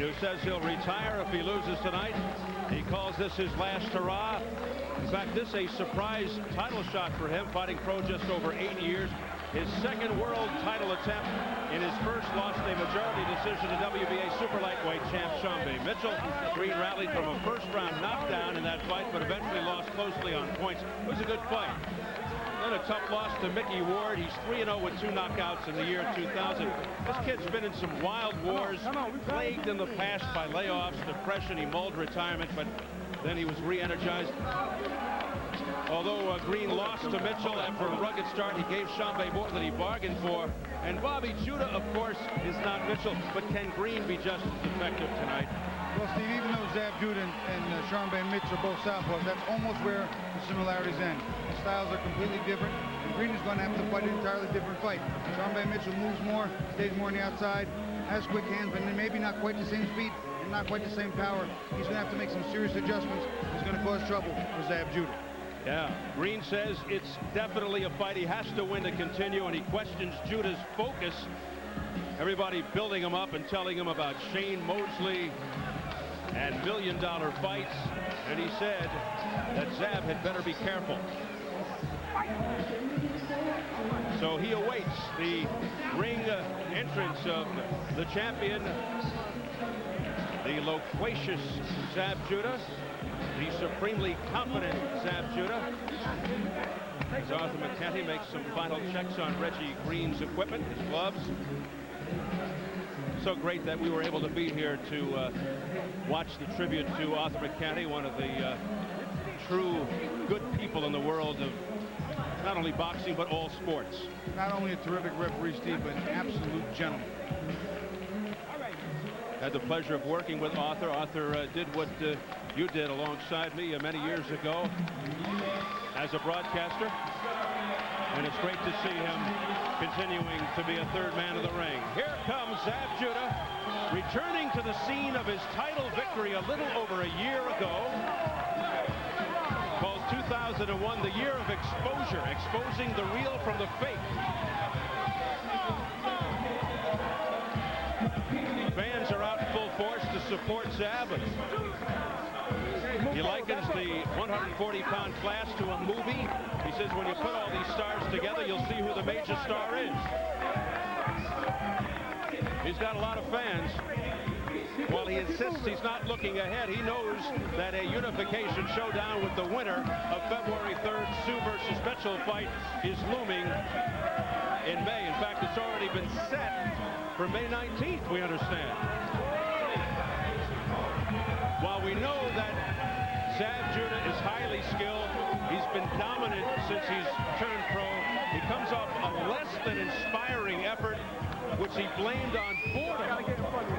who says he'll retire if he loses tonight. He calls this his last hurrah. In fact, this is a surprise title shot for him, fighting pro just over 8 years. His second world title attempt. In his first, lost a majority decision to WBA super lightweight champ Sean Mitchell. Green rallied from a first-round knockdown in that fight, but eventually lost closely on points. It was a good fight. Then a tough loss to Mickey Ward. He's 3-0 with 2 knockouts in the year 2000. This kid's been in some wild wars, plagued in the past by layoffs, depression. He mulled retirement, but then he was re-energized. Although Green lost to Mitchell after a rugged start, he gave Shambe more than he bargained for. And Bobby Judah, of course, is not Mitchell, but can Green be just as effective tonight? Well, Steve, even though Zab Judah and Shambe and Mitch are both southpaws, that's almost where the similarities end. The styles are completely different, and Green is going to have to fight an entirely different fight. Shambe Mitchell moves more, stays more on the outside, has quick hands, but maybe not quite the same speed and not quite the same power. He's going to have to make some serious adjustments. He's going to cause trouble for Zab Judah. Yeah, Green says it's definitely a fight he has to win to continue, and he questions Judah's focus. Everybody building him up and telling him about Shane Mosley and million-dollar fights, and he said that Zab had better be careful. So he awaits the ring entrance of the champion, the loquacious Zab Judah, the supremely confident Zab Judah. As Arthur McKenty makes some final checks on Reggie Green's equipment, his gloves. So great that we were able to be here to watch the tribute to Arthur McKenty, one of the true good people in the world of not only boxing but all sports. Not only a terrific referee, Steve, but an absolute gentleman. Had the pleasure of working with Arthur. Arthur did what you did alongside me many years ago as a broadcaster, and it's great to see him continuing to be a third man of the ring. Here comes Zab Judah, returning to the scene of his title victory a little over a year ago. Called 2001 the year of exposure, exposing the real from the fake. Fans are out full force to support Zab. He likens the 140-pound class to a movie. He says when you put all these stars together, you'll see who the major star is. He's got a lot of fans. While he insists he's not looking ahead, he knows that a unification showdown with the winner of February 3rd Sue versus Mitchell fight is looming in May. In fact, it's already been set for May 19th, we understand. While we know that Zab Judah is highly skilled, he's been dominant since he's turned pro, he comes off a less than inspiring effort, which he blamed on boredom.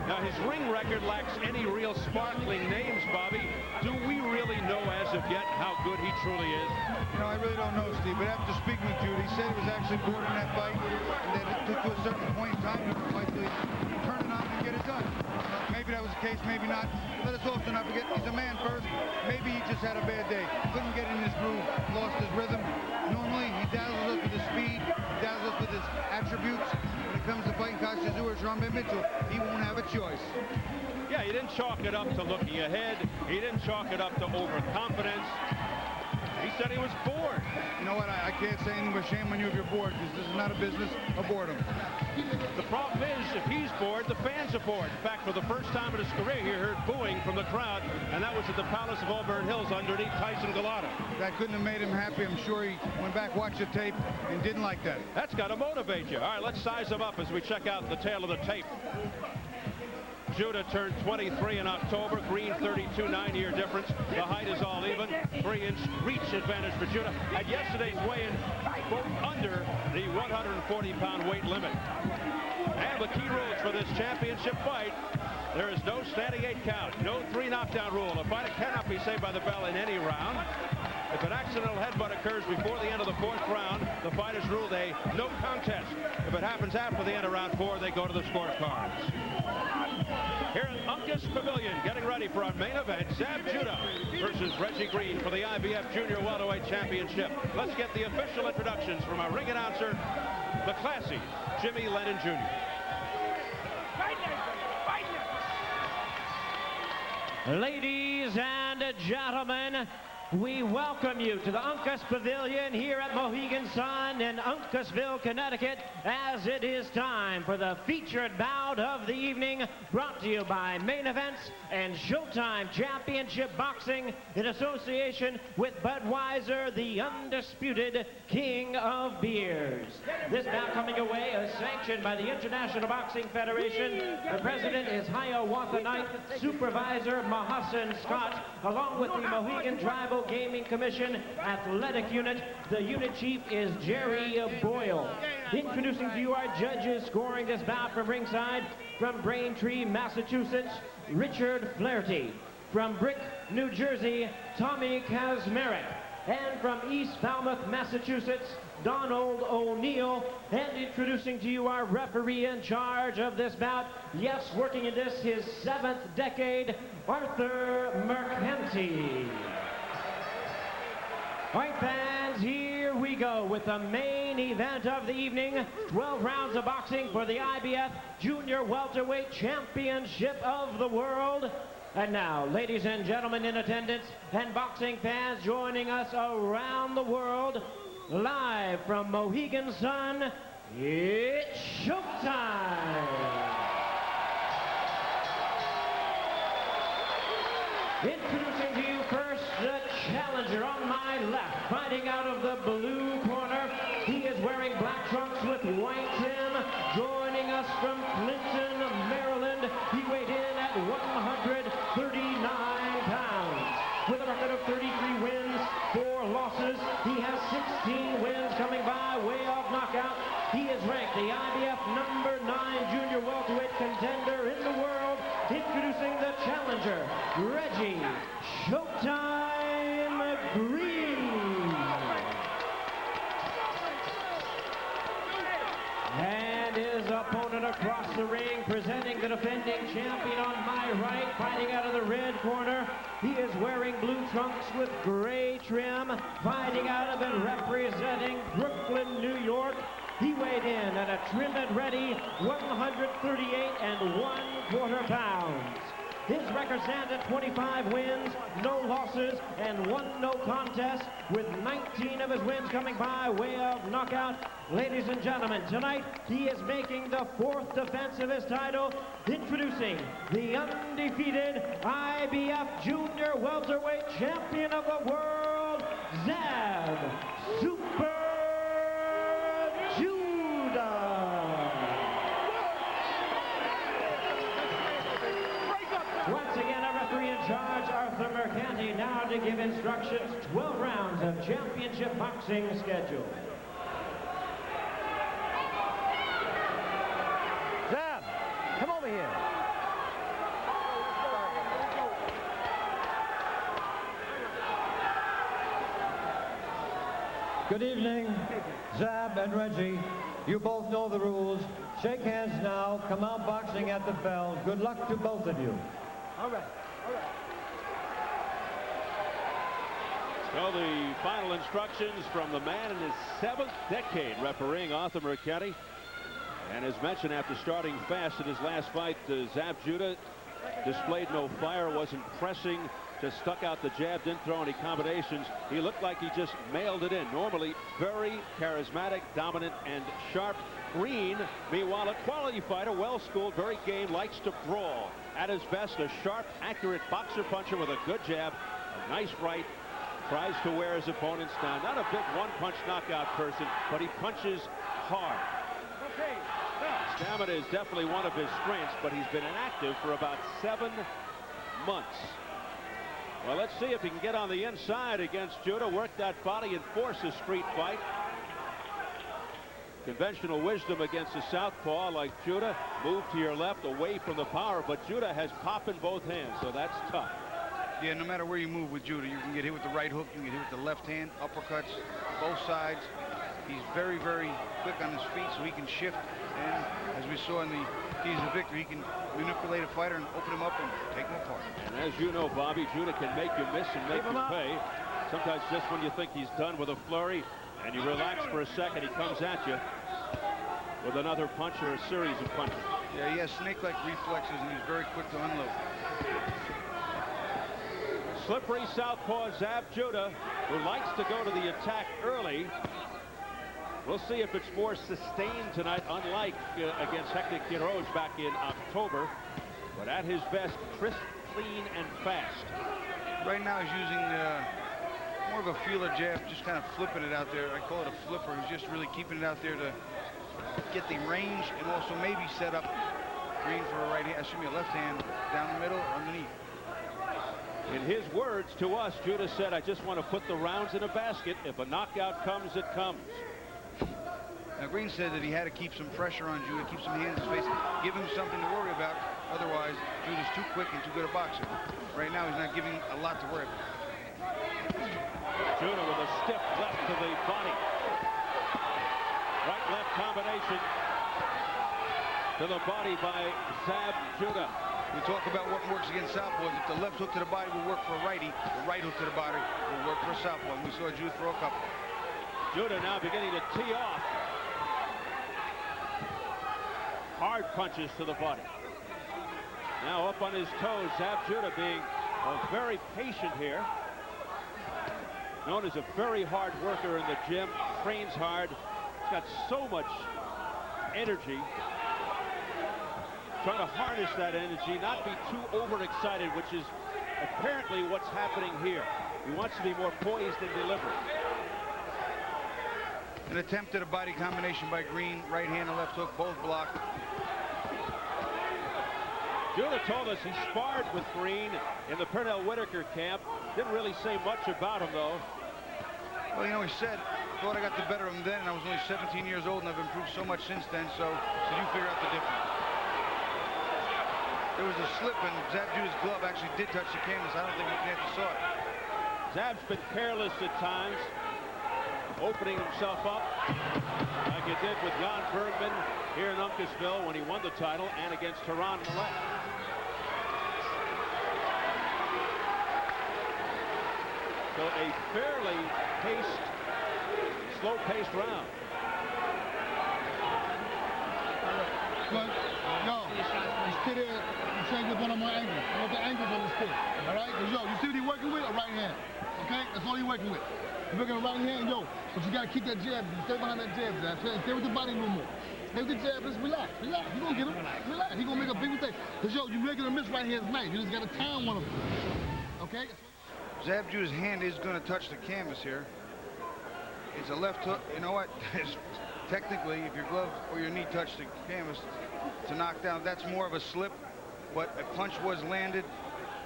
Now, his ring record lacks any real sparkling names, Bobby. Do we really know as of yet how good he truly is? No, I really don't know, Steve, but after speaking with Judah, he said he was actually bored in that fight, and that it took to a certain point in time in the fight to turn it on and get it done. Maybe that was the case, maybe not. Let us also not forget, he's a man first. Maybe he just had a bad day. Couldn't get in his groove, lost his rhythm. Normally, he dazzles us with his speed, he dazzles us with his attributes. When it comes to fighting Kashizu or Shambe Mitchell, he won't have a choice. Yeah, he didn't chalk it up to looking ahead. He didn't chalk it up to overconfidence. He said he was bored. You know what? I can't say anything but shame on you if you're bored, because this is not a business of boredom. The problem is, if he's bored, the fans are bored. In fact, for the first time in his career, he heard booing from the crowd, and that was at the Palace of Auburn Hills underneath Tyson Galata. That couldn't have made him happy. I'm sure he went back, watched the tape, and didn't like that. That's got to motivate you. All right, let's size him up as we check out the tail of the tape. Judah turned 23 in October. Green 32, 9-year difference. The height is all even. 3-inch reach advantage for Judah. At yesterday's weigh-in, both under the 140-pound weight limit. And the key rules for this championship fight: there is no standing 8 count, no 3 knockdown rule. A fighter cannot be saved by the bell in any round. If an accidental headbutt occurs before the end of the 4th round, the fight is ruled a no contest. If it happens after the end of round 4, they go to the scorecards. Here at Uncas Pavilion, getting ready for our main event, Zab Judah versus Reggie Green for the IBF Junior Welterweight Championship. Let's get the official introductions from our ring announcer, the classy Jimmy Lennon Jr. Ladies and gentlemen, we welcome you to the Uncas Pavilion here at Mohegan Sun in Uncasville, Connecticut, as it is time for the featured bout of the evening, brought to you by Main Events and Showtime Championship Boxing in association with Budweiser, the undisputed king of beers. This bout coming away is sanctioned by the International Boxing Federation. The president is Hiawatha Knight, supervisor Mahassan Scott, along with the Mohegan Tribal Gaming Commission Athletic Unit. The unit chief is Jerry Boyle. Introducing to you our judges scoring this bout from ringside, from Braintree, Massachusetts, Richard Flaherty. From Brick, New Jersey, Tommy Kazmarek. And from East Falmouth, Massachusetts, Donald O'Neill. And introducing to you our referee in charge of this bout, yes, working in this his 7th decade, Arthur Mercanti. All right, fans, here we go with the main event of the evening. 12 rounds of boxing for the IBF Junior Welterweight Championship of the World. And now, ladies and gentlemen in attendance and boxing fans joining us around the world, live from Mohegan Sun, it's showtime! Introducing to you first the challenger on my left, fighting out of the blue corner. He is wearing black trunks with white trim. Joining us from Clinton, Maryland, he weighed in at 139 pounds. With a record of 33 wins, 4 losses, he has 16 wins coming by way of knockout. He is ranked the IBF number 9 junior welterweight contender in the world. Introducing the challenger, Reggie Showtime Green. And his opponent across the ring, presenting the defending champion on my right, fighting out of the red corner. He is wearing blue trunks with gray trim, fighting out of and representing Brooklyn, New York. He weighed in at a trim and ready 138 1/4 pounds. His record stands at 25 wins, no losses, and 1 no contest, with 19 of his wins coming by way of knockout. Ladies and gentlemen, tonight he is making the 4th defense of his title, introducing the undefeated IBF Junior Welterweight Champion of the World, Zab Super Once again, our referee in charge, Arthur Mercanti, now to give instructions. 12 rounds of championship boxing schedule. Zab, come over here. Good evening, Zab and Reggie. You both know the rules. Shake hands now. Come out boxing at the bell. Good luck to both of you. All right. All right. So the final instructions from the man in his 7th decade refereeing, Arthur Mercanti. And as mentioned, after starting fast in his last fight, Zab Judah displayed no fire, wasn't pressing, just stuck out the jab, didn't throw any combinations. He looked like he just mailed it in. Normally very charismatic, dominant, and sharp. Green, meanwhile, a quality fighter, well-schooled, very game, likes to brawl. At his best, a sharp, accurate boxer-puncher with a good jab, a nice right, tries to wear his opponents down. Not a big one-punch knockout person, but he punches hard. Stamina is definitely one of his strengths, but he's been inactive for about 7 months. Well, let's see if he can get on the inside against Judah, work that body, and force a street fight. Conventional wisdom against a southpaw like Judah. Move to your left, away from the power, but Judah has pop in both hands, so that's tough. Yeah, no matter where you move with Judah, you can get hit with the right hook, you can get hit with the left hand, uppercuts, both sides. He's very, very quick on his feet, so he can shift. And as we saw in the keys of victory, he can manipulate a fighter and open him up and take him apart. And as you know, Bobby, Judah can make you miss and make you pay. Sometimes just when you think he's done with a flurry and you relax for a second, he comes at you with another punch or a series of punches. Yeah, he has snake-like reflexes, and he's very quick to unload. Slippery southpaw Zab Judah, who likes to go to the attack early. We'll see if it's more sustained tonight, unlike against Hector Quiroz back in October. But at his best, crisp, clean, and fast. Right now he's using more of a feeler jab, just kind of flipping it out there. I call it a flipper. He's just really keeping it out there to get the range and also maybe set up Green for a right hand, excuse me, a left hand down the middle or underneath. In his words to us, Judah said, "I just want to put the rounds in a basket. If a knockout comes, it comes." Now Green said that he had to keep some pressure on Judah, keep some hands in his face, give him something to worry about. Otherwise, Judah's too quick and too good a boxer. Right now, he's not giving a lot to worry about. Judah with a stiff left to the body. Right-left combination to the body by Zab Judah. We talk about what works against southpaws. If the left hook to the body will work for a righty, the right hook to the body will work for a southpaw. And we saw Judah throw a couple. Judah now beginning to tee off. Hard punches to the body. Now up on his toes, Zab Judah being very patient here. Known as a very hard worker in the gym, trains hard. He's got so much energy. Trying to harness that energy, not be too overexcited, which is apparently what's happening here. He wants to be more poised and deliberate. An attempt at a body combination by Green, right hand and left hook, both blocked. Judah told us he sparred with Green in the Pernell Whitaker camp. Didn't really say much about him, though. Well, you know, he said, thought I got the better of him then, and I was only 17 years old, and I've improved so much since then, so you figure out the difference. There was a slip, and Zab Judah's glove actually did touch the canvas. I don't think McNanty saw it. Zab's been careless at times, opening himself up like he did with Jan Bergman here in Uncasville when he won the title, and against Tehran Millette. So a fairly slow-paced round. But, yo, you sit there, you change up on my angle. I want the angles on the stick, all right? Because, yo, you see what he's working with? A right hand, okay? That's all he's working with. You're working a right hand, yo, but you got to keep that jab. Stay behind that jab, Zab. Stay with the body a little more. Stay with the jab. Just relax. You're going to get him. Relax. He's going to make a big mistake. Because, yo, you're making a miss right hand's nice. You just got to time one of them, okay? Zab Judah's hand is going to touch the canvas here. It's a left hook. You know what? Technically, if your glove or your knee touch the canvas, it's a knockdown. That's more of a slip, but a punch was landed.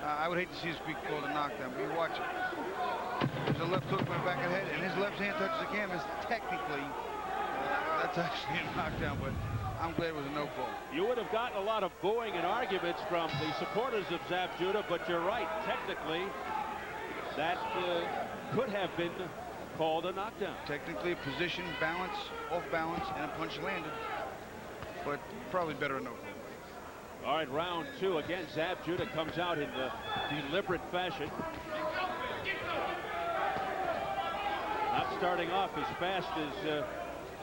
I would hate to see this be called a knockdown, but you watch it. There's a left hook went back ahead, and his left hand touches the canvas. Technically, that's actually a knockdown, but I'm glad it was a no call. You would have gotten a lot of booing and arguments from the supporters of Zab Judah, but you're right. Technically, that could have been called a knockdown. Technically, position, balance, off balance, and a punch landed, but probably better a no call. All right, round two. Again, Zab Judah comes out in the deliberate fashion. Not starting off as fast as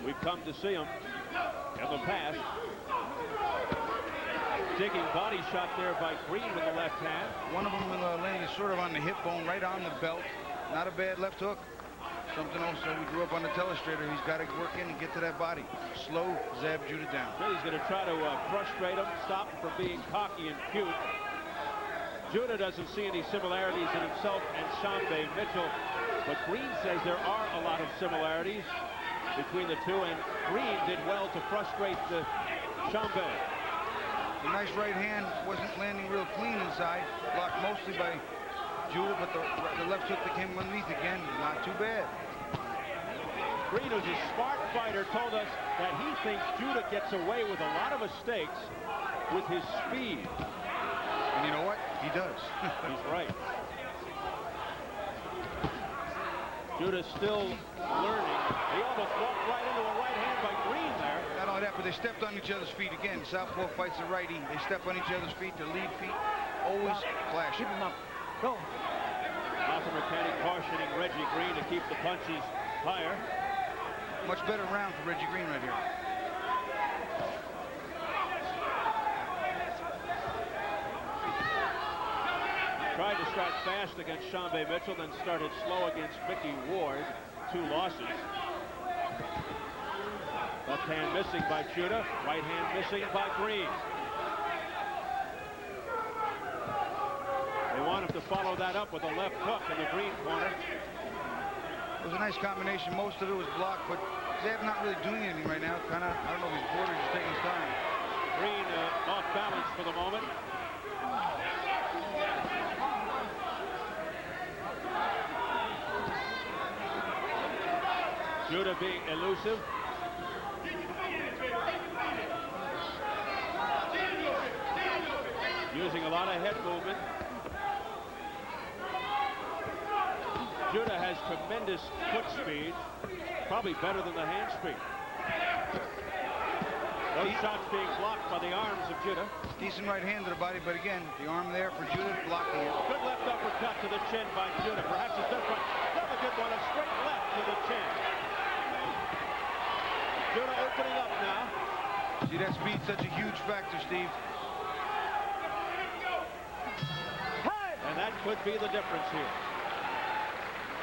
we've come to see him in the past. Digging body shot there by Green with the left hand. One of them landed sort of on the hip bone, right on the belt. Not a bad left hook. Something also we grew up on the telestrator. He's got to work in and get to that body. Slow Zab Judah down. He's going to try to frustrate him, stop him from being cocky and cute. Judah doesn't see any similarities in himself and Shambe Mitchell, but Green says there are a lot of similarities between the two, and Green did well to frustrate Shambe. The nice right hand wasn't landing real clean inside, blocked mostly by Judah, but the left hook that came underneath again, not too bad. Green, who's a smart fighter, told us that he thinks Judah gets away with a lot of mistakes with his speed. And you know what? He does. He's right. Judah's still learning. He almost walked right into a right hand by Green there. Not only that, but they stepped on each other's feet again. Southpaw fights a righty. They step on each other's feet. Their lead feet always clash. Keep him up. Go. Arthur McKenny cautioning Reggie Green to keep the punches higher. Much better round for Reggie Green right here. Tried to start fast against Shambe Mitchell, then started slow against Mickey Ward. 2 losses. Left hand missing by Judah. Right hand missing by Green. They want him to follow that up with a left hook in the Green corner. It was a nice combination. Most of it was blocked, but Zab not really doing anything right now. Kind of, I don't know if he's bored or just taking his time. Green off balance for the moment. Judah being elusive. Using a lot of head movement. Judah has tremendous foot speed, probably better than the hand speed. Those shots being blocked by the arms of Judah. Decent right hand to the body, but again, the arm there for Judah blocking it. Good left uppercut to the chin by Judah. Perhaps it's different. Another good one, a straight left to the chin. Judah opening up now. See, that speed's such a huge factor, Steve. And that could be the difference here.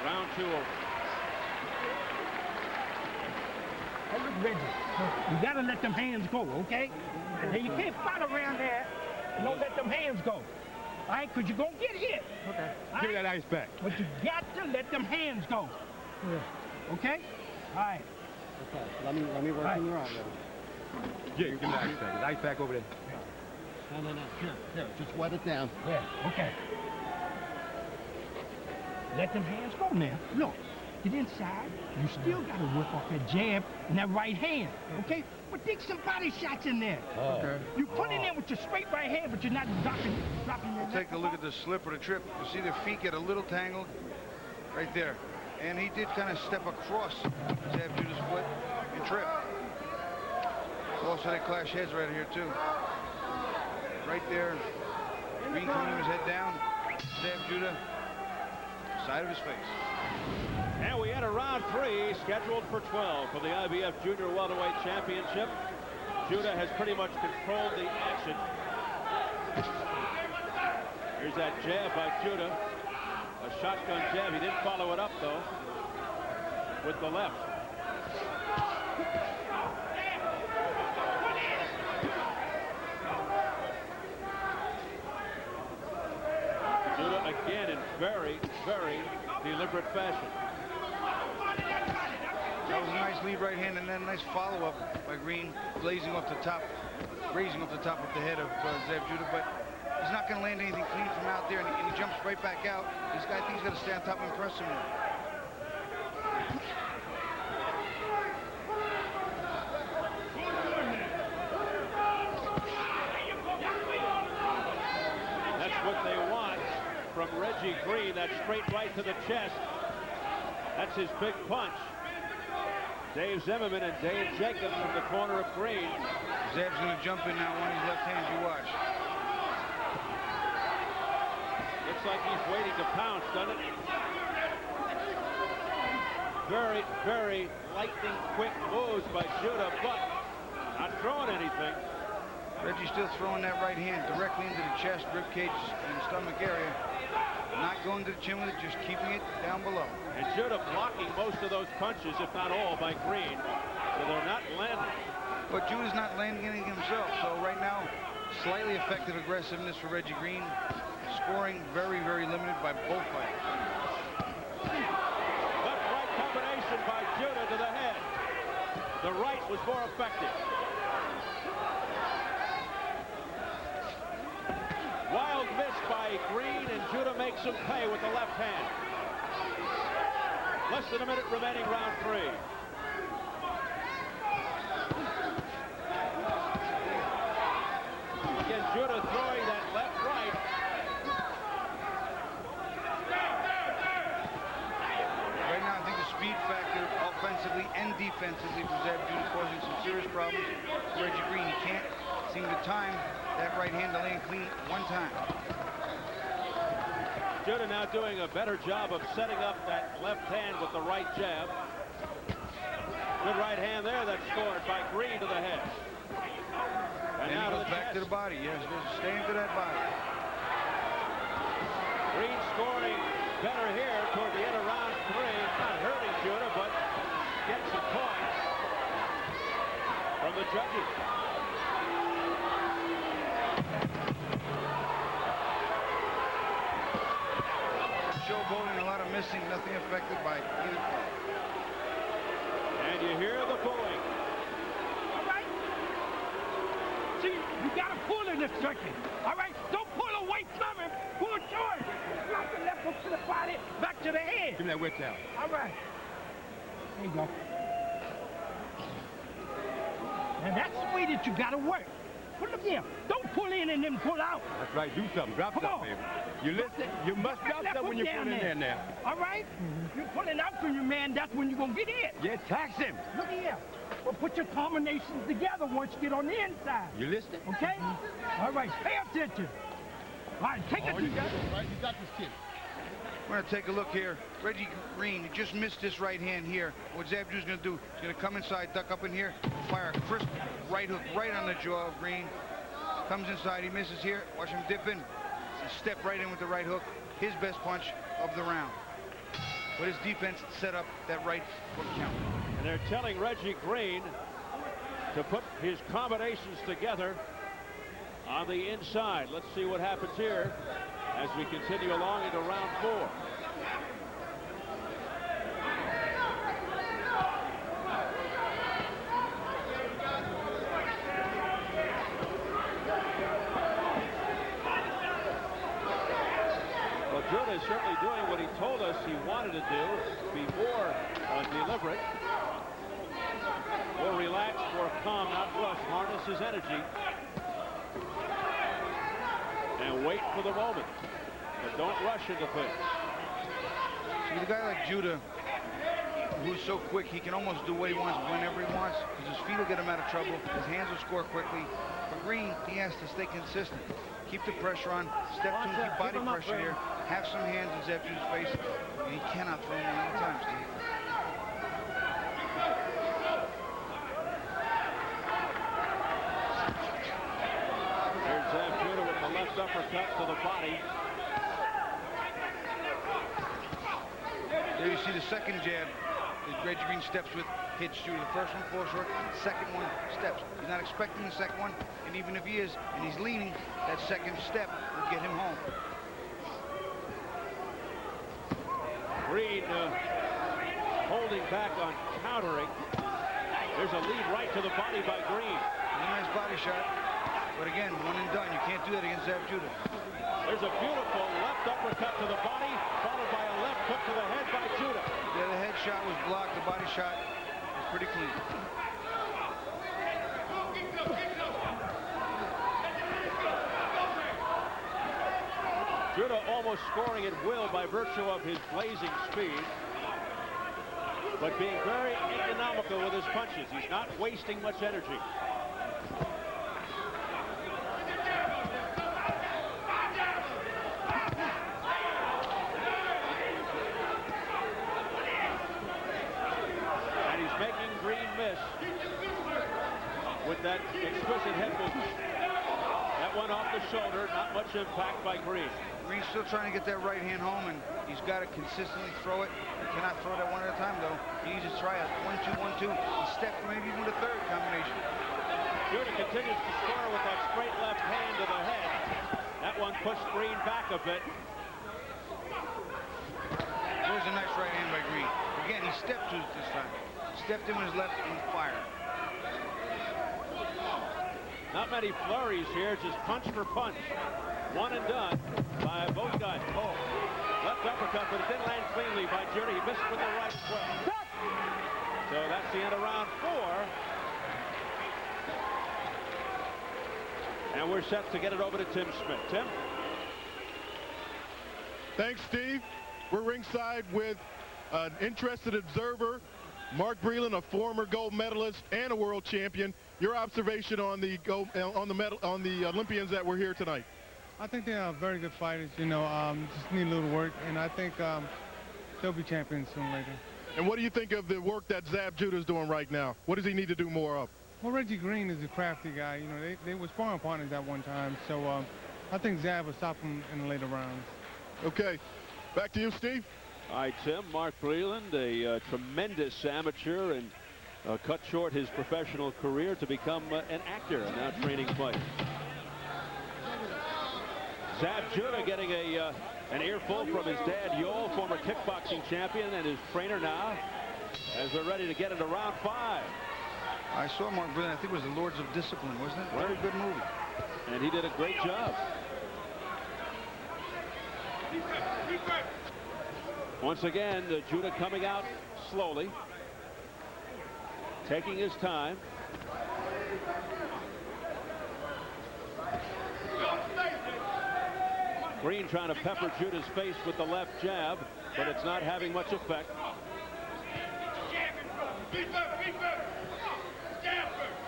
Round 2 over. Hey, look, Reggie, you gotta let them hands go, okay? And you can't fight around there and don't let them hands go. All right, because you're gonna get hit. Okay. Give me that ice back. But you got to let them hands go. Yeah. Okay? All right. Okay, let me work on your arm. Yeah, give me that ice back. The ice back over there. No. Here, just wet it down. Yeah, okay. Let them hands go now. Look, get inside. You still got to work off that jab and that right hand, okay? But dig some body shots in there. Okay. You put in there with your straight right hand, but you're not dropping your Take a look at the slip or the trip. You see the feet get a little tangled right there. And he did kind of step across Zab Judah's foot and trip. Also, they clash heads right here, too. Right there. Green coming his head down. Zab Judah, side of his face. And we enter round 3, scheduled for 12 for the IBF Junior Welterweight Championship. Judah has pretty much controlled the action. Here's that jab by Judah. A shotgun jab. He didn't follow it up, though, with the left. Judah again in very, very deliberate fashion. That was a nice lead right hand and then a nice follow-up by Green, raising off the top of the head of Zab Judah, but he's not going to land anything clean from out there, and he jumps right back out. This guy thinks he's going to stay on top and impress him. That's what they want from Reggie Green, that straight right to the chest. That's his big punch. Dave Zimmerman and Dave Jacobs from the corner of Green. Zab's going to jump in now on his left hand, you watch. Looks like he's waiting to pounce, doesn't it? Very, very lightning quick moves by Judah, but not throwing anything. Reggie's still throwing that right hand directly into the chest, rib cage, and stomach area. Not going to the chin with it, just keeping it down below. And Judah blocking most of those punches, if not all, by Green. So they're not landing. But Judah's not landing anything himself. So right now, slightly effective aggressiveness for Reggie Green. Scoring very, very limited by both fighters. Left-right combination by Judah to the head. The right was more effective. Wild miss by Green, and Judah makes him pay with the left hand. Less than a minute remaining, round 3. Again, Judah throwing that left right. Right now, I think the speed factor, offensively and defensively, for Zab Judah causing some serious problems for Reggie Green. He can't seem to time that right hand to land clean one time. Judah now doing a better job of setting up that left hand with the right jab. Good right hand there that's scored by Green to the head. And Then now he goes to the back to the body. Yes, staying to that body. better here toward the end of round 3. It's not hurting Judah, but gets some points from the judges. Showboating, a lot of missing, nothing affected by either play. And you hear the booing. All right. See, you got to pull in this circuit. All right? Don't pull away from him. Pull short. Drop the left hook to the body, back to the head. Give me that whip down. All right. There you go. And that's the way that you got to work. But look here. Don't pull in and then pull out. That's right. Do something. Drop Come something, on. baby. You listen. You must drop something when you put in there now. All right? You're pulling out from your man. That's when you're going to get in. Yeah, tax him. Look here. Well, put your combinations together once you get on the inside. You listening? Okay? All right. Pay attention. All right. Take it. You got this, right? You got this kid. We're going to take a look here. Reggie Green, he just missed this right hand here. What Zab Judah's going to do, he's going to come inside, duck up in here, fire a crisp right hook right on the jaw of Green. Comes inside, he misses here. Watch him dip in. Step right in with the right hook. His best punch of the round. But his defense set up that right hook count. And they're telling Reggie Green to put his combinations together on the inside. Let's see what happens here as we continue along into round 4. Well, Judah is certainly doing what he told us he wanted to do. Be more deliberate, more relaxed, more calm, not rush, harness his energy, and wait for the moment. But don't rush into things. With a guy like Judah, who's so quick, he can almost do what he wants whenever he wants, because his feet will get him out of trouble. His hands will score quickly. For Green, he has to stay consistent. Keep the pressure on, step to him, keep body pressure here, have some hands in Zab Judah's face, and he cannot throw him all the time, Steve. Here's Zab Judah with the left uppercut to the body. There you see the second jab that Reggie Green steps with, hits Judah. The first one falls short, the second one steps. He's not expecting the second one, and even if he is, and he's leaning, that second step will get him home. Green holding back on countering. There's a lead right to the body by Green. A nice body shot, but again, one and done. You can't do that against Zab Judah. There's a beautiful left uppercut to the body, followed by a left hook to the head by Judah. Yeah, the head shot was blocked. The body shot was pretty clean. Judah almost scoring at will by virtue of his blazing speed, but being very economical with his punches. He's not wasting much energy. And he's making Green miss with that exquisite head movement. That one off the shoulder, not much impact by Green. Green's still trying to get that right hand home, and he's got to consistently throw it. He cannot throw that one at a time, though. He needs to try a 1-2, 1-2, a step, maybe even a third combination. Judah continues to score with that straight left hand to the head. That one pushed Green back a bit. There's a nice right hand by Green. Again, he stepped to it this time. Stepped in with his left and fired. Not many flurries here, just punch for punch. One and done by both guys. Oh, left uppercut, but it didn't land cleanly by Judah. He missed with the right foot. So that's the end of round 4. And we're set to get it over to Tim Smith. Tim? Thanks, Steve. We're ringside with an interested observer, Mark Breland, a former gold medalist and a world champion. Your observation on the Olympians that were here tonight? I think they are very good fighters. You know, just need a little work, and I think they'll be champions soon or later. And what do you think of the work that Zab Judah is doing right now? What does he need to do more of? Well, Reggie Green is a crafty guy. You know, they were sparring partners at one time, so I think Zab will stop him in the later rounds. Okay. Back to you, Steve. All right, Tim. Mark Breland, a tremendous amateur, and cut short his professional career to become an actor and now training fighters. Zab Judah getting an earful from his dad, Yoel, former kickboxing champion, and his trainer now, as we're ready to get into round 5. I saw Mark Breland. I think it was The Lords of Discipline, wasn't it? Very good movie. And he did a great job. Once again, Judah coming out slowly, taking his time. Green trying to pepper Judah's face with the left jab, but it's not having much effect.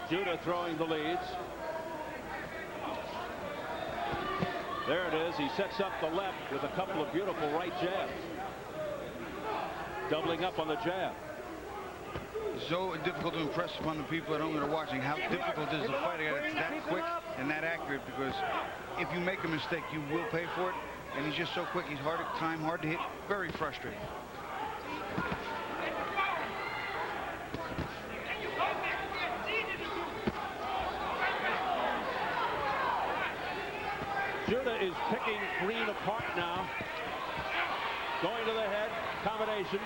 Judah throwing the leads. There it is. He sets up the left with a couple of beautiful right jabs. Doubling up on the jab. So difficult to impress upon the people at home that are watching how difficult is the fight. It's that quick and that accurate, because if you make a mistake, you will pay for it. And he's just so quick. He's hard to time, hard to hit. Very frustrating. Judah is picking Green apart now. Going to the head. Combination.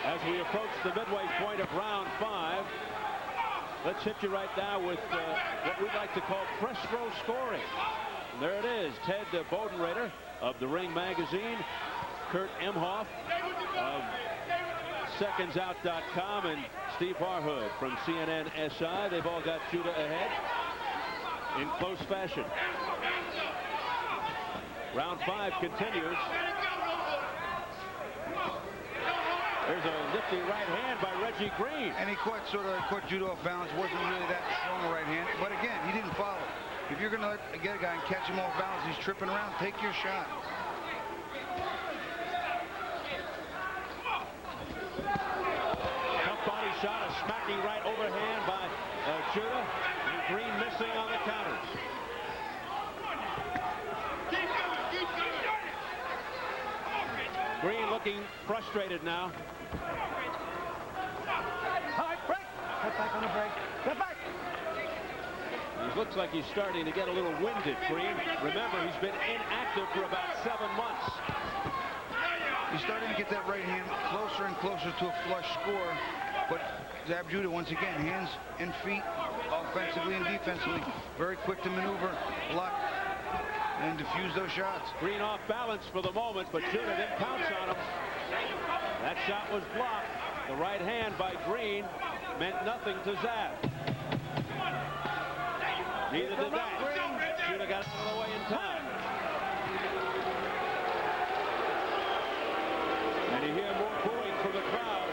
As we approach the midway point of round 5, let's hit you right now with what we'd like to call press row scoring. And there it is. Ted Bodenrader of The Ring magazine, Kurt Emhoff of SecondsOut.com, and Steve Harhood from CNN SI. They've all got Judah ahead in close fashion. Round 5 continues. There's a nifty right hand by Reggie Green. And he caught Judah off balance. Wasn't really that strong a right hand. But again, he didn't follow. If you're going to get a guy and catch him off balance, he's tripping around, take your shot. Tough body shot, a smacking right overhand by Judah. And Green missing on the counters. Green looking frustrated now. Break. Get back on the break. Get back. He looks like he's starting to get a little winded, Green. Remember, he's been inactive for about 7 months. He's starting to get that right hand closer and closer to a flush score. But Zab Judah, once again, hands and feet, offensively and defensively, very quick to maneuver, block, and diffuse those shots. Green off balance for the moment, but Judah didn't pounce on him. That shot was blocked. The right hand by Green meant nothing to Zab. Neither did that. Judah got out of the way in time. And you hear more booing from the crowd.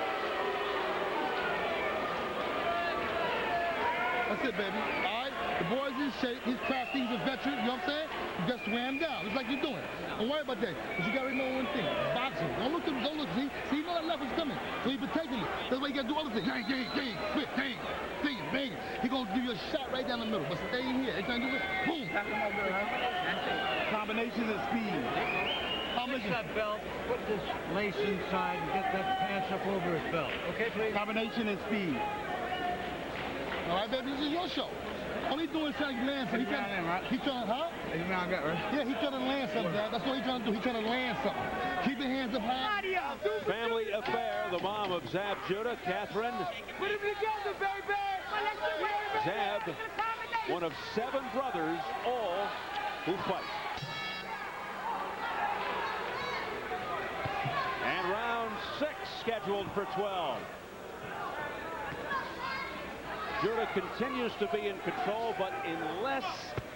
That's it, baby. All right? The boy's in shape. He's crafty. He's a veteran. You know what I'm saying? You just wear him down. It's like you're doing. Don't worry about that. But you got to remember one thing. Boxing. Don't look. See, you know that left is coming. So he's protecting it. That's why you got to do other things. Dang, quick, bang. He going to give you a shot right down the middle. But stay in here. Every time you do it, boom. Combination of speed. Fix that belt, put this lace inside, and get that pants up over his belt. Okay, please? Combination and speed. All right, baby, this is your show. All he's doing is trying to land something. He's trying, huh? Yeah, he's trying to land something, Dad. That's what he's trying to do. He's trying to land something. Keep your hands up high. Family affair. The mom of Zab Judah, Catherine. Put him together, baby. Zab, one of 7 brothers, all who fight. And round 6 scheduled for 12. Judah continues to be in control, but in less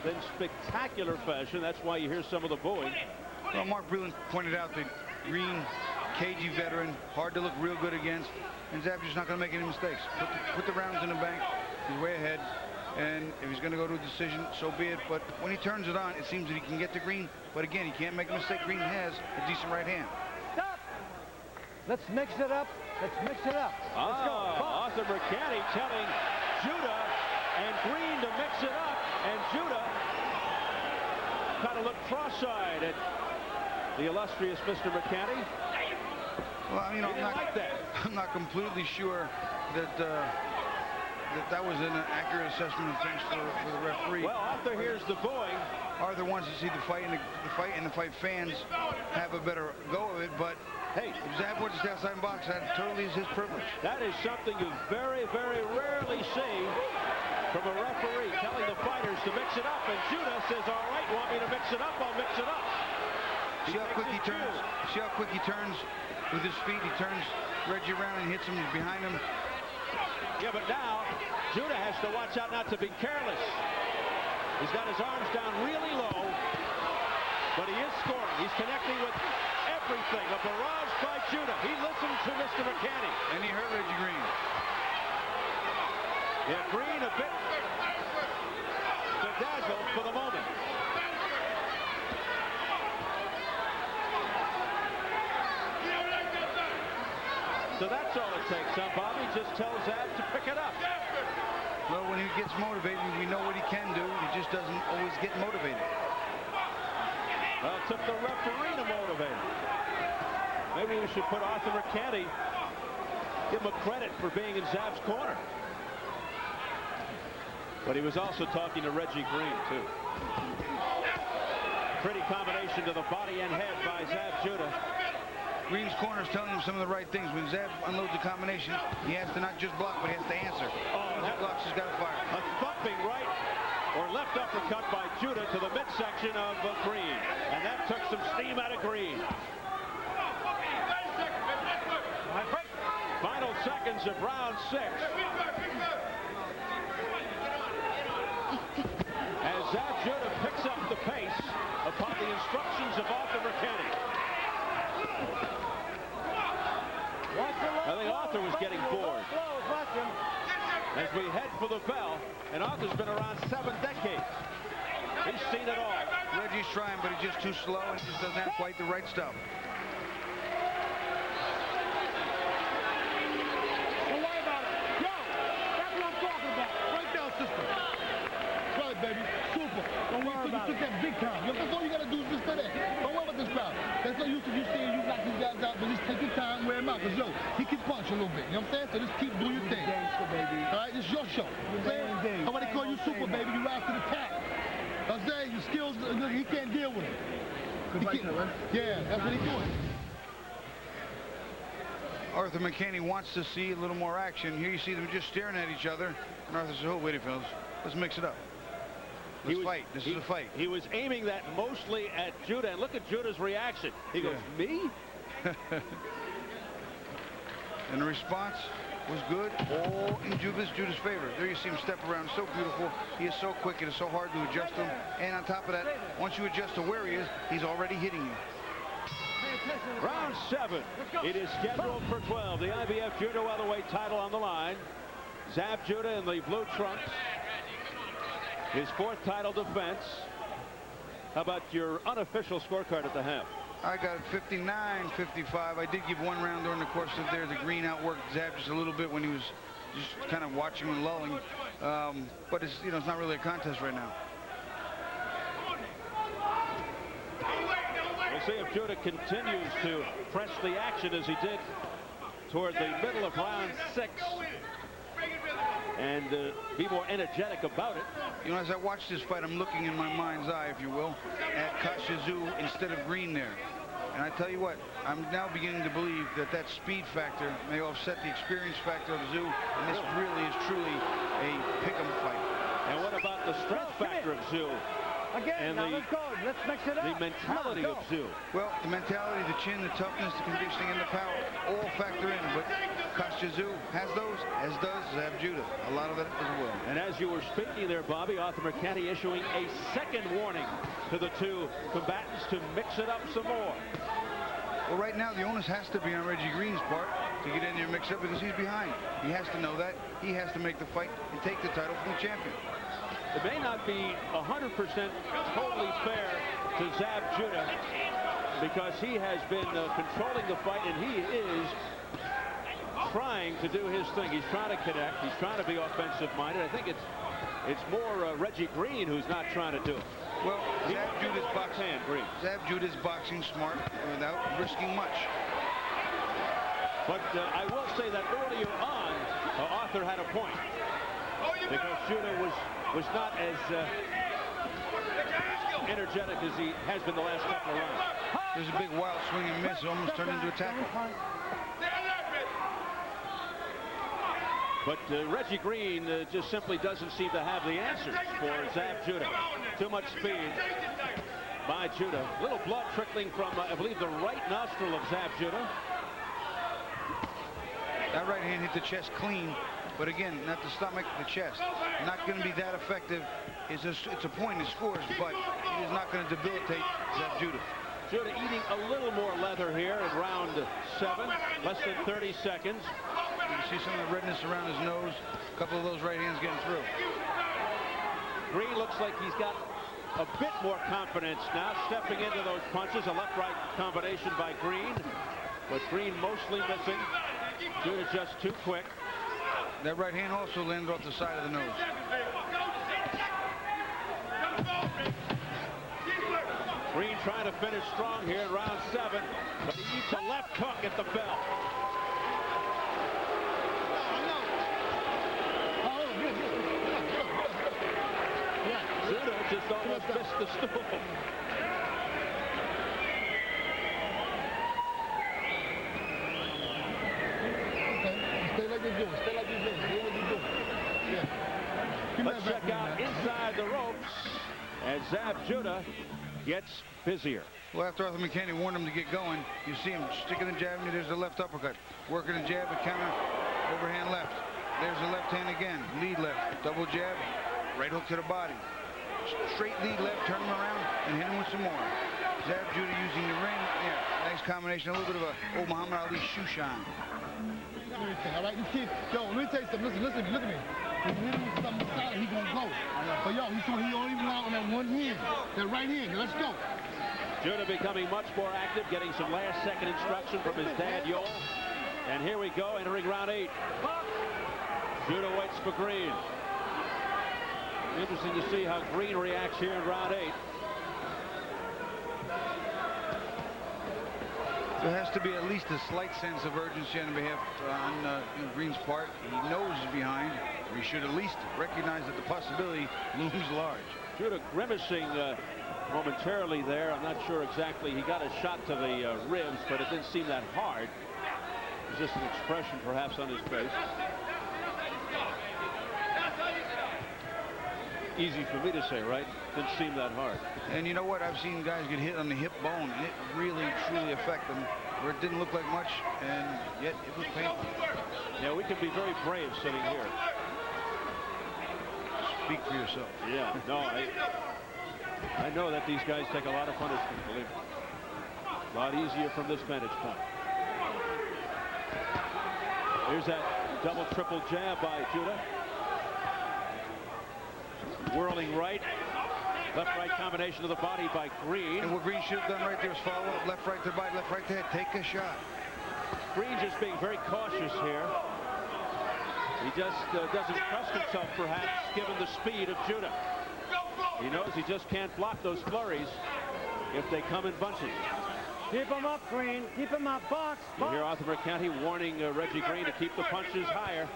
than spectacular fashion. That's why you hear some of the booing. Well, Mark Breland pointed out that Green, cagey veteran, hard to look real good against, and Zab's just not going to make any mistakes. Put the rounds in the bank. He's way ahead, and if he's going to go to a decision, so be it. But when he turns it on, it seems that he can get to Green. But again, he can't make a mistake. Green has a decent right hand. Stop! Let's mix it up. Let's mix it up. Arthur Mercati telling Judah and Green to mix it up, and Judah kind of looked cross-eyed at the illustrious Mr. McCanny. Well, you know, He didn't like that. I'm not completely sure that that was an accurate assessment of things for the referee. Well, Arthur hears the booing. Arthur wants to see the fight, and the fight fans have a better go of it. But hey, if Zab wants to stay outside and box, that totally is his privilege. That is something you very, very rarely see from a referee telling the fighters to mix it up. And Judah says, "All right, you want me to mix it up? I'll mix it up." See how quick he turns. See how quick he turns with his feet. He turns Reggie around and hits him behind him. Yeah, but now Judah has to watch out not to be careless. He's got his arms down really low, but he is scoring. He's connecting with everything. A barrage by Judah. He listened to Mr. McCanny. And he hurt Reggie Green. Yeah, Green a bit bedazzled for the moment. So that's all it takes, huh, Bobby? Just tell Zab to pick it up. Well, when he gets motivated, we know what he can do. He just doesn't always get motivated. Well, it took the referee to motivate him. Maybe we should put Arthur McCanny, give him a credit for being in Zab's corner. But he was also talking to Reggie Green, too. Pretty combination to the body and head by Zab Judah. Green's corner is telling him some of the right things. When Zab unloads the combination, he has to not just block, but he has to answer. Oh, that blocks, he's got to fire. A thumping right or left uppercut by Judah to the midsection of Green. And that took some steam out of Green. Final seconds of round 6. As Zab Judah picks up the pace upon the instructions of Arthur McCanny. I think Arthur was getting bored. As we head for the bell, and Arthur's been around 7 decades. He's seen it all. Reggie's trying, but he's just too slow and just doesn't have quite the right stuff. Don't worry about it. Yo, that's what I'm talking about. Right down, sister. Right, baby. Super. Don't worry about it. You took that big time. Yo, that's all you got to do is just stay there. Don't worry about this crowd. That's no use if you stay and you knock these guys out, but just take your time, wear them out. Because, yo, he can punch a little bit. You know what I'm saying? So just keep doing your thing. Gangster, baby. All right? This is your show. You know what I'm saying? Nobody call you super, baby. You rise to the top. I'm saying your skills, he can't deal with it. Yeah, that's what he's doing. Arthur McCanny wants to see a little more action. Here you see them just staring at each other. And Arthur says, oh, wait a minute, fellas. Let's mix it up. Let's fight. This is a fight. He was aiming that mostly at Judah. And look at Judah's reaction. He goes, me? And the response was good, all in Judah's favor. There you see him step around, so beautiful. He is so quick, it is so hard to adjust him. And on top of that, once you adjust to where he is, he's already hitting you. Round 7. It is scheduled for 12. The IBF Judo Welterweight title on the line. Zab Judah in the blue trunks. His 4th title defense. How about your unofficial scorecard at the half? I got it 59-55. I did give one round during the course of there. The Green outworked Zab just a little bit when he was just kind of watching and lulling. But it's, it's not really a contest right now. We'll see if Judah continues to press the action as he did toward the middle of round 6 and be more energetic about it. As I watch this fight, I'm looking in my mind's eye, if you will, at Kostya Tszyu instead of Green there. And I tell you what, I'm now beginning to believe that speed factor may offset the experience factor of Tszyu, and this really is truly a pick-em fight. And what about the strength factor of Tszyu? Again, now let's go. Let's mix it up. The mentality of Tszyu. Well, the mentality, the chin, the toughness, the conditioning, and the power all factor in. But Kostya Tszyu has those, as does Zab Judah. A lot of that as well. And as you were speaking there, Bobby, Arthur McCanny issuing a second warning to the two combatants to mix it up some more. Well, right now, the onus has to be on Reggie Green's part to get in there and mix up because he's behind. He has to know that. He has to make the fight and take the title from the champion. It may not be 100% totally fair to Zab Judah because he has been controlling the fight, and he is trying to do his thing. He's trying to connect. He's trying to be offensive-minded. I think it's more Reggie Green who's not trying to do it. Well, Zab Judah's boxing. Zab Judah's boxing smart without risking much. But I will say that earlier on, Arthur had a point because Judah was not as energetic as he has been the last couple of rounds. There's a big wild swing and miss. It almost turned into a tackle. But Reggie Green just simply doesn't seem to have the answers for Zab Judah. Too much speed by Judah. Little blood trickling from, I believe, the right nostril of Zab Judah. That right hand hit the chest clean, but again, not the stomach, the chest. Not going to be that effective. It's a point in scores, but it is not going to debilitate Zab Judah. Judah eating a little more leather here in round 7, less than 30 seconds. You can see some of the redness around his nose. A couple of those right hands getting through. Green looks like he's got a bit more confidence now, stepping into those punches. A left-right combination by Green, but Green mostly missing. Judah just too quick. That right hand also landed off the side of the nose. Green trying to finish strong here in round 7, but he eats a left hook at the bell. Judah just almost missed the stool. Stay like you're doing. Stay like you're doing. Stay like you're doing. Yeah. Let's check out inside the ropes as Zab Judah gets busier. Well, after Arthur McKinney warned him to get going, you see him sticking the jab, and there's a left uppercut. Working the jab, a counter, overhand left. There's the left hand again, lead left, double jab, right hook to the body. Straight lead left, turn him around, and hit him with some more. Zab Judah using the ring. Yeah, nice combination, a little bit of a old Muhammad Ali shoe shine. All right, you keep, yo, let me tell you something. Listen, look at me. If you hit him with something solid, he gonna go. But yo, he only went out on that one hand, that right hand. Let's go. Judah becoming much more active, getting some last-second instruction from his dad, Yoel. And here we go, entering round 8. Judah waits for Green. Interesting to see how Green reacts here in round 8. There has to be at least a slight sense of urgency on behalf on Green's part. He knows he's behind. He should at least recognize that the possibility looms large. Judah grimacing momentarily there. I'm not sure exactly. He got a shot to the ribs, but it didn't seem that hard. It was just an expression perhaps on his face. Easy for me to say, right? Didn't seem that hard. And you know what? I've seen guys get hit on the hip bone, and it really, truly affected them, where it didn't look like much, and yet it was painful. Yeah, we can be very brave sitting here. Speak for yourself. Yeah, no, I know that these guys take a lot of punishment, believe me. A lot easier from this vantage point. Here's that double, triple jab by Judah. Whirling right. Left-right combination of the body by Green. And what Green should have done right there is follow up. Left, right to the body, left, right to head. Take a shot. Green just being very cautious here. He just doesn't trust himself, perhaps, given the speed of Judah. He knows he just can't block those flurries if they come in bunches. Keep him up, Green. Keep him up. Box. You hear Arthur McKinney warning Reggie Green to keep the punches higher.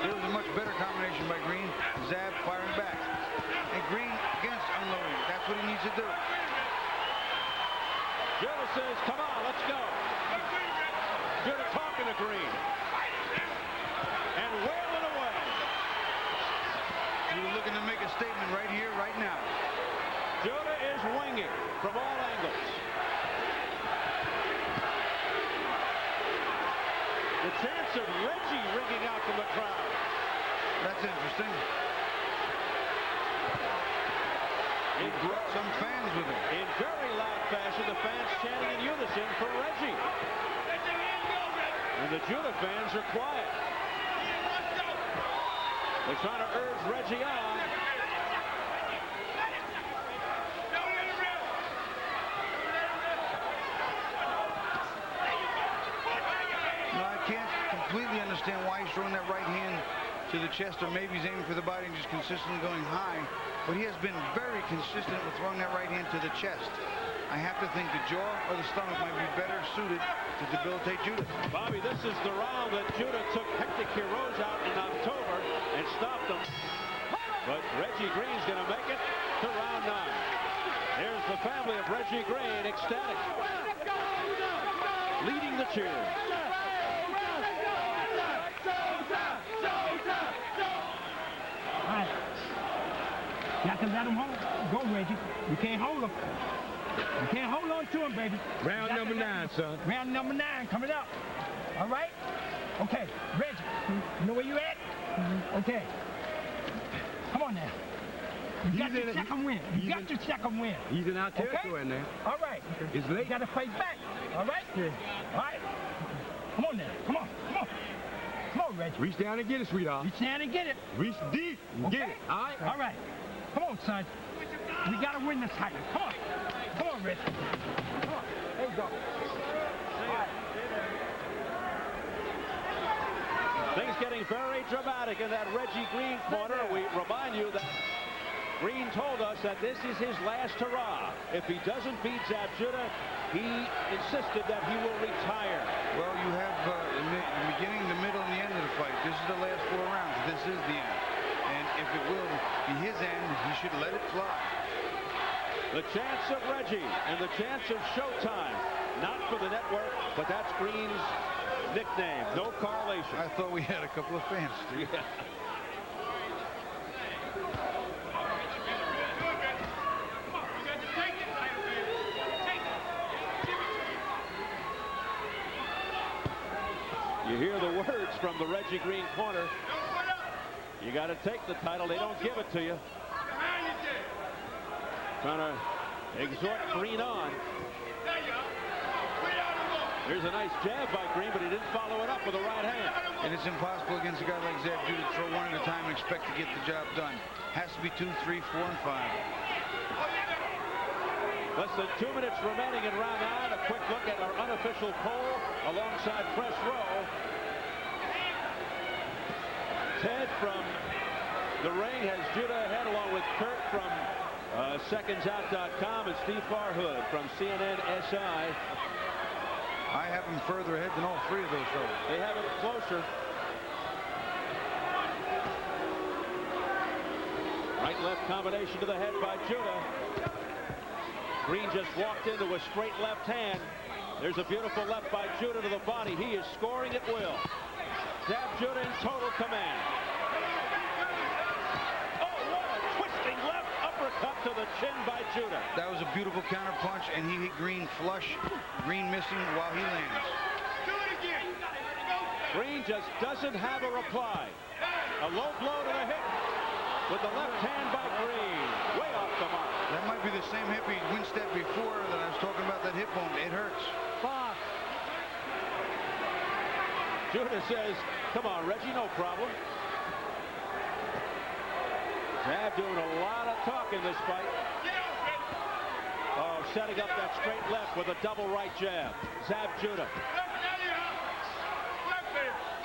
There's a much better combination by Green. Zab firing back. And Green against unloading. That's what he needs to do. Judah says, come on, let's go. Judah talking to Green. And wailing away. He was looking to make a statement right here, right now. Judah is winging from all angles. The chance of Reggie ringing out from the crowd. That's interesting. He brought some fans with him. In very loud fashion, the fans chanting in unison for Reggie. And the Judah fans are quiet. They're trying to urge Reggie on. No, I can't completely understand why he's throwing that right hand to the chest, or maybe he's aiming for the body and just consistently going high. But he has been very consistent with throwing that right hand to the chest. I have to think the jaw or the stomach might be better suited to debilitate Judah. Bobby, this is the round that Judah took Hector Quiroz out in October and stopped him. But Reggie Green's going to make it to round 9. Here's the family of Reggie Green, ecstatic, leading the cheers. All right. Y'all can let him hold. Go, Reggie. You can't hold him. You can't hold on to him, baby. Round number 9, son. Round number 9 coming up. All right? Okay, Reggie, you know where you at? Okay. Come on now. You got your second win. You got your second win. He's in our territory now. All right. It's late. You got to fight back. All right? All right. Come on now. Come on. Come on. Come on, Reggie. Reach down and get it, sweetheart. Reach down and get it. Reach deep and get it. All right? All right. Come on, son. We got to win this title. Come on. Come on, Reggie. Come on. There you go. Things getting very dramatic in that Reggie Green corner. We remind you that Green told us that this is his last hurrah. If he doesn't beat Zab Judah, he insisted that he will retire. Well, you have the beginning, the middle, and the end of the fight. This is the last 4 rounds. This is the end. And if it will be his end, he should let it fly. The chance of Reggie and the chance of Showtime. Not for the network, but that's Green's nickname. No correlation. I thought we had a couple of fans, Steve. Yeah. You hear the words from the Reggie Green corner. You got to take the title. They don't give it to you. Trying to exhort Green on. Here's a nice jab by Green, but he didn't follow it up with a right hand. And it's impossible against a guy like Zab Judah to throw one at a time and expect to get the job done. Has to be 2, 3, 4, and 5. Less than 2 minutes remaining in round 9. A quick look at our unofficial poll alongside Fresh Row. Ted from the ring has Judah ahead, along with Kurt from SecondsOut.com and Steve Farhood from CNN SI. I have him further ahead than all 3 of those fellas. They have it closer. Right-left combination to the head by Judah. Green just walked into a straight left hand. There's a beautiful left by Judah to the body. He is scoring at will. Zab Judah in total command. Oh, what a twisting left uppercut to the chin by Judah. That was a beautiful counter punch, and he hit Green flush. Green missing while he lands. Green just doesn't have a reply. A low blow to the hip with the left hand by Green. Way off the mark. That might be the same hip he winced at before that I was talking about, that hip bone. It hurts. Box. Judah says, come on, Reggie, no problem. Zab doing a lot of talk in this fight. Oh, setting up that straight left with a double right jab. Zab Judah.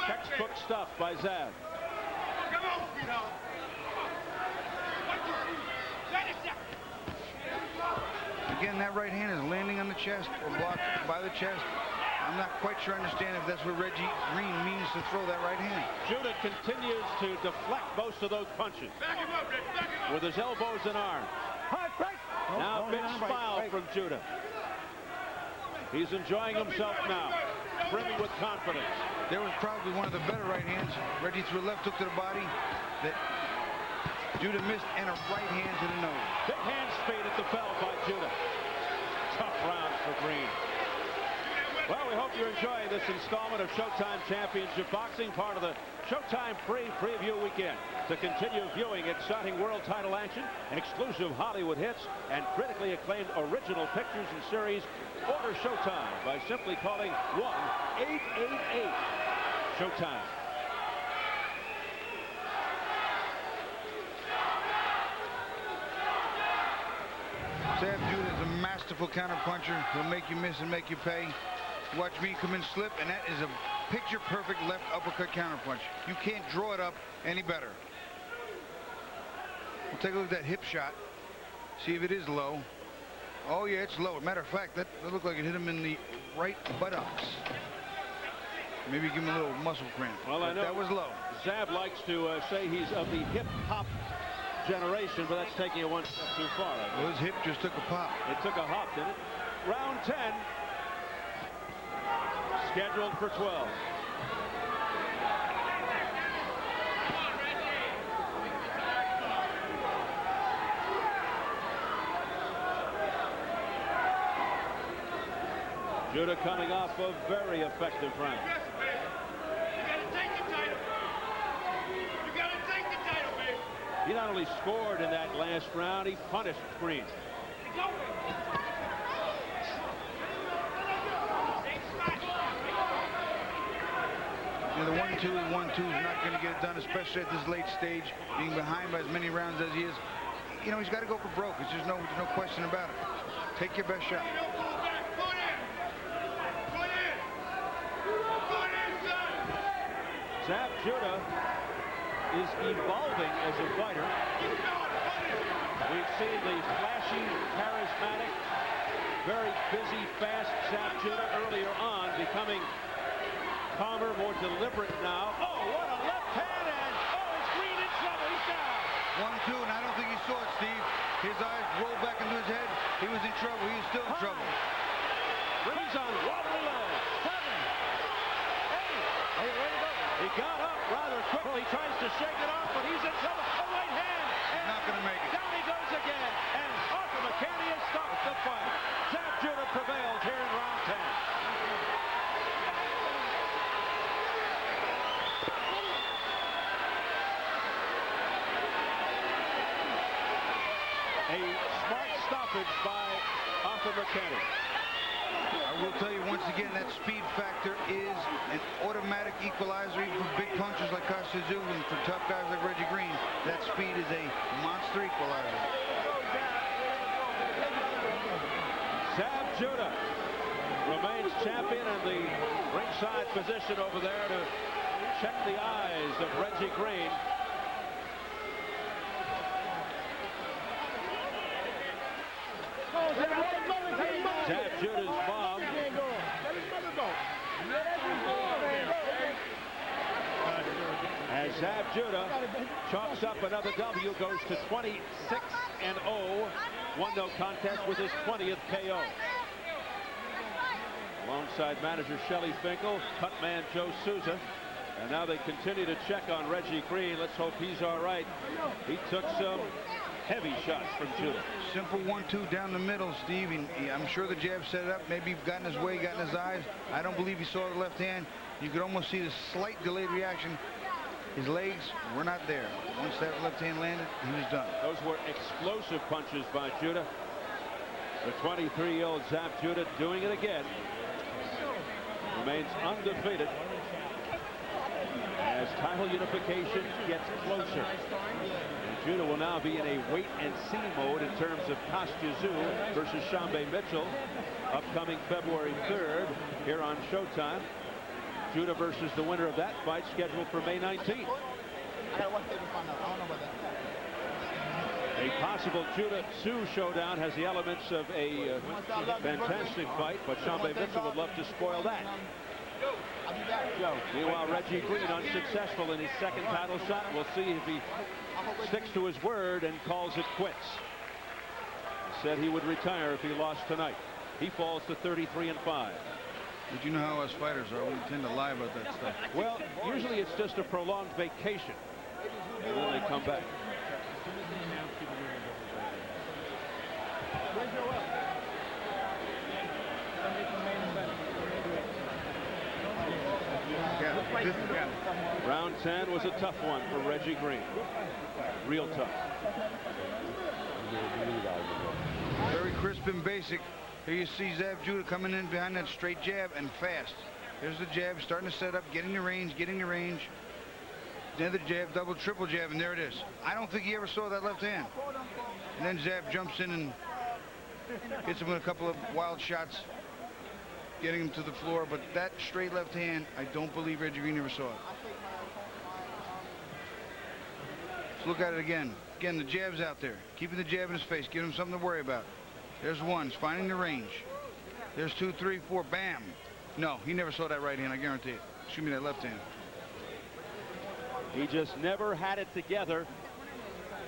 Textbook stuff by Zab. Again, that right hand is landing on the chest or blocked by the chest. I'm not quite sure I understand if that's what Reggie Green means to throw that right hand. Judah continues to deflect most of those punches with his elbows and arms. Now big smile from Judah. He's enjoying himself now, brimming with confidence. There was probably one of the better right hands. Reggie threw a left hook to the body that Judah missed, and a right hand to the nose. Big hand speed at the bell by Judah. Tough rounds for Green. Well, we hope you're enjoying this installment of Showtime Championship Boxing, part of the Showtime Free Preview Weekend. To continue viewing exciting world title action, exclusive Hollywood hits, and critically acclaimed original pictures and series, order Showtime by simply calling 1-888-SHOWTIME. Zab Judah is a masterful counterpuncher. He'll make you miss and make you pay. Watch me come in slip, and that is a picture-perfect left uppercut counterpunch. You can't draw it up any better. We'll take a look at that hip shot. See if it is low. Oh, yeah, it's low. Matter of fact, that looked like it hit him in the right buttocks. Maybe give him a little muscle cramp. Well, I know that was low. Zab likes to say he's of the hip-hop generation, but that's taking it one step too far. Well, his hip just took a pop. It took a hop, didn't it? Round 10. Scheduled for 12. Judah coming off a very effective round. You gotta take the title. You gotta take the title, baby. He not only scored in that last round, he punished Green. The 1-2 and 1-2 is not going to get it done, especially at this late stage, being behind by as many rounds as he is. You know, he's got to go for broke. There's no question about it. Take your best shot. Zab Judah is evolving as a fighter. We've seen the flashy, charismatic, very busy, fast Zab Judah earlier on, becoming calmer, more deliberate now. Oh, what a left hand, and it's Green in trouble. He's down. 1-2, and I don't think he saw it, Steve. His eyes rolled back into his head. He was in trouble. He is still in trouble. Green's on wobbly legs. 7, 8. Are you ready to go? He got up rather quickly, tries to shake it off, but he's in trouble. A right hand. He's not going to make it. Down he goes again, and Arthur McCanny has stopped the fight. Zab Judah prevails here in round 10. A smart stoppage by Arthur McCanny. I will tell you once again, that speed factor is an automatic equalizer, even for big punchers like Costa-Tzu and for tough guys like Reggie Green. That speed is a monster equalizer. Zab Judah remains champion in the ringside position over there to check the eyes of Reggie Green. Zab Judah's bomb. As Zab Judah chalks up another W, goes to 26-0. Won no contest with his 20th KO. Alongside manager Shelly Finkel, cut man Joe Souza. And now they continue to check on Reggie Green. Let's hope he's all right. He took some heavy shots from Judah. Simple 1-2 down the middle, Steve. I'm sure the jab set it up. Maybe he got in his way, got in his eyes. I don't believe he saw the left hand. You could almost see the slight delayed reaction. His legs were not there. Once that left hand landed, he was done. Those were explosive punches by Judah. The 23-year-old Zab Judah doing it again. Remains undefeated as title unification gets closer. And Judah will now be in a wait-and-see mode in terms of Costa-Tzu versus Shambe Mitchell, upcoming February 3rd here on Showtime. Judah versus the winner of that fight scheduled for May 19th. A possible Judah-Tzu showdown has the elements of a fantastic fight, but Shambe Mitchell would love to spoil that. Meanwhile, Reggie Green unsuccessful in his second title shot. We'll see if he sticks to his word and calls it quits. He said he would retire if he lost tonight. He falls to 33-5. But you know how us fighters are. We tend to lie about that stuff. Well, usually it's just a prolonged vacation, and then they come back. Round 10 was a tough one for Reggie Green. Real tough. Very crisp and basic. Here you see Zab Judah coming in behind that straight jab and fast. There's the jab, starting to set up, getting the range, Another jab, double, triple jab, and there it is. I don't think he ever saw that left hand. And then Zab jumps in and hits him with a couple of wild shots, getting him to the floor. But that straight left hand, I don't believe Reggie Green ever saw it. Let's look at it again. Again, the jab's out there. Keeping the jab in his face. Giving him something to worry about. There's one. He's finding the range. There's 2, 3, 4. Bam. No, he never saw that right hand. I guarantee it. Shoot me that left hand. He just never had it together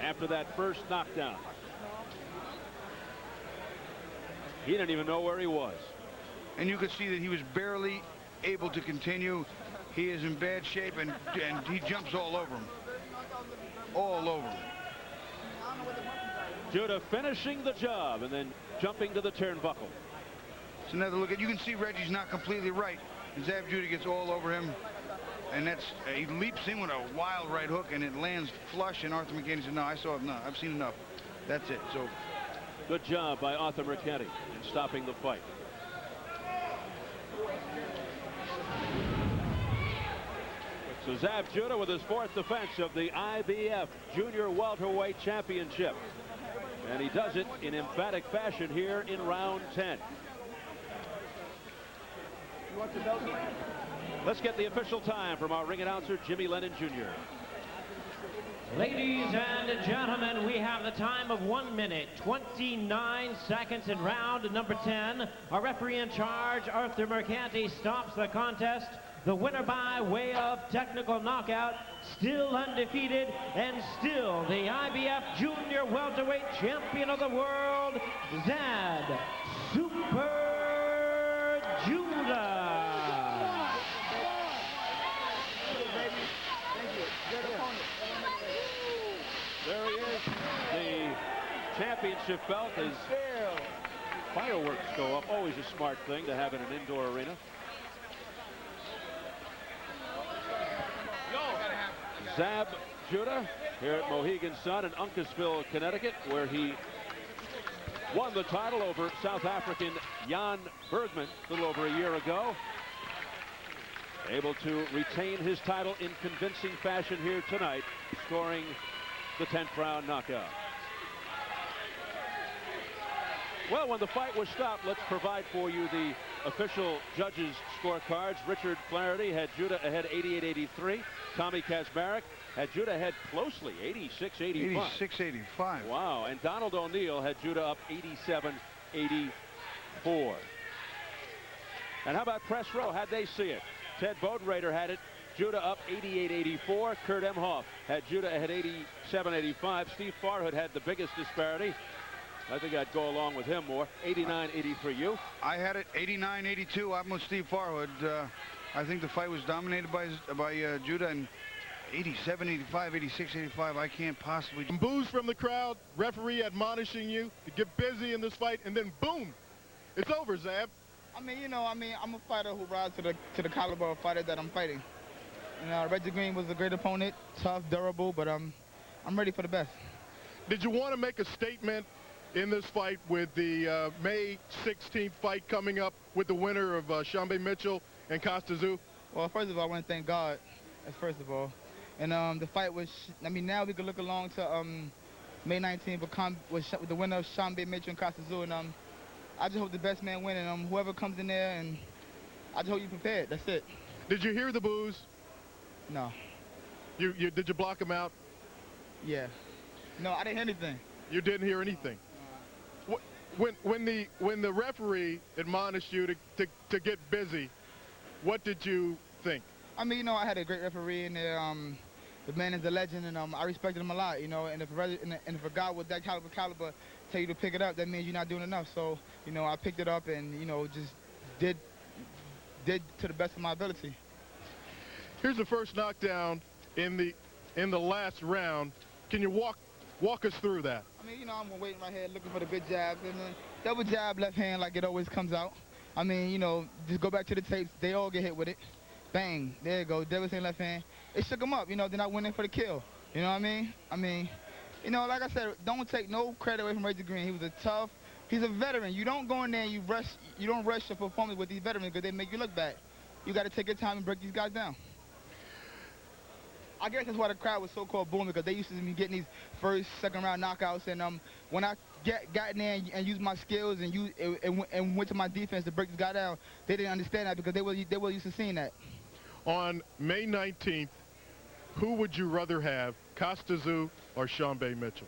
after that first knockdown. He didn't even know where he was. And you could see that he was barely able to continue. He is in bad shape, and he jumps all over him. All over him. Judah finishing the job and then jumping to the turnbuckle. It's another look at. You can see Reggie's not completely right. And Zab Judah gets all over him, and that's he leaps in with a wild right hook, and it lands flush. And Arthur McKenny said, "No, I saw it. No, I've seen enough. That's it." So, good job by Arthur McKenny in stopping the fight. So Zab Judah with his 4th defense of the IBF Junior Welterweight Championship. And he does it in emphatic fashion here in round 10. Let's get the official time from our ring announcer, Jimmy Lennon Jr. Ladies and gentlemen, we have the time of 1 minute, 29 seconds in round number 10. Our referee in charge, Arthur Mercanti, stops the contest. The winner by way of technical knockout, still undefeated and still the IBF Junior Welterweight Champion of the World, Zab Super Judah. There he is. The championship belt as fireworks go up. Always a smart thing to have in an indoor arena. Zab Judah here at Mohegan Sun in Uncasville, Connecticut, where he won the title over South African Jan Bergman a little over a year ago. Able to retain his title in convincing fashion here tonight, scoring the 10th round knockout. Well, when the fight was stopped, let's provide for you the official judges' scorecards. Richard Flaherty had Judah ahead 88-83. Tommy Kazmarek had Judah ahead closely 86-85. 86-85. Wow. And Donald O'Neill had Judah up 87-84. And how about press row? How'd they see it? Ted Bodenrader had it Judah up 88-84. Kurt Emhoff had Judah ahead 87-85. Steve Farhood had the biggest disparity. I think I'd go along with him more. 89-83. You? I had it 89-82. I'm with Steve Farhood. I think the fight was dominated by Judah, and 87-85, 86-85. I can't possibly. Boos from the crowd. Referee admonishing you to get busy in this fight, and then boom, it's over, Zab. I'm a fighter who rises to the caliber of fighter that I'm fighting. Reggie Green was a great opponent, tough, durable, but I'm ready for the best. Did you want to make a statement in this fight with the May 16th fight coming up with the winner of Shambe Mitchell and Costa Tszyu? Well, first of all, I want to thank God, as first of all. And the fight was, now we can look along to May 19th with the winner of Shambe Mitchell and Costa Tszyu. And I just hope the best man win, and whoever comes in there, and I just hope you're prepared. That's it. Did you hear the boos? No. Did you block them out? Yeah. No, I didn't hear anything. You didn't hear anything. When the referee admonished you to get busy, what did you think? I had a great referee in there. The man is a legend, and I respected him a lot. And if a guy with that caliber tell you to pick it up, that means you're not doing enough. So I picked it up and just did to the best of my ability. Here's the first knockdown in the last round. Can you walk us through that? I'm waiting right here looking for the good jabs, and then double jab left hand like it always comes out. Just go back to the tapes. They all get hit with it. Bang, there you go, devastating left hand. It shook them up, they're not winning for the kill. You know what I mean? Like I said, don't take no credit away from Reggie Green. He was he's a veteran. You don't go in there and you don't rush your performance with these veterans because they make you look bad. You got to take your time and break these guys down. I guess that's why the crowd was so-called booming, because they used to be getting these first, second round knockouts, and when I got in there and used my skills and went to my defense to break this guy down, they didn't understand that because they were used to seeing that. On May 19th, who would you rather have, Costa Zoo or Sean Bay Mitchell?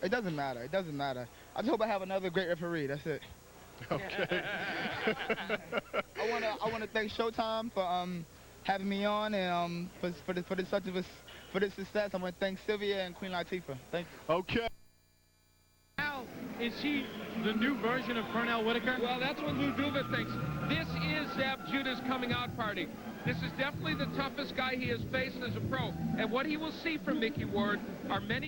It doesn't matter. It doesn't matter. I just hope I have another great referee. That's it. Okay. I want to thank Showtime for having me on and for this success. I want to thank Sylvia and Queen Latifah. Thank you. Okay. Now, is he the new version of Pernell Whitaker? Well, that's what Lou Duva thinks. This is Zab Judah's coming out party. This is definitely the toughest guy he has faced as a pro. And what he will see from Mickey Ward are many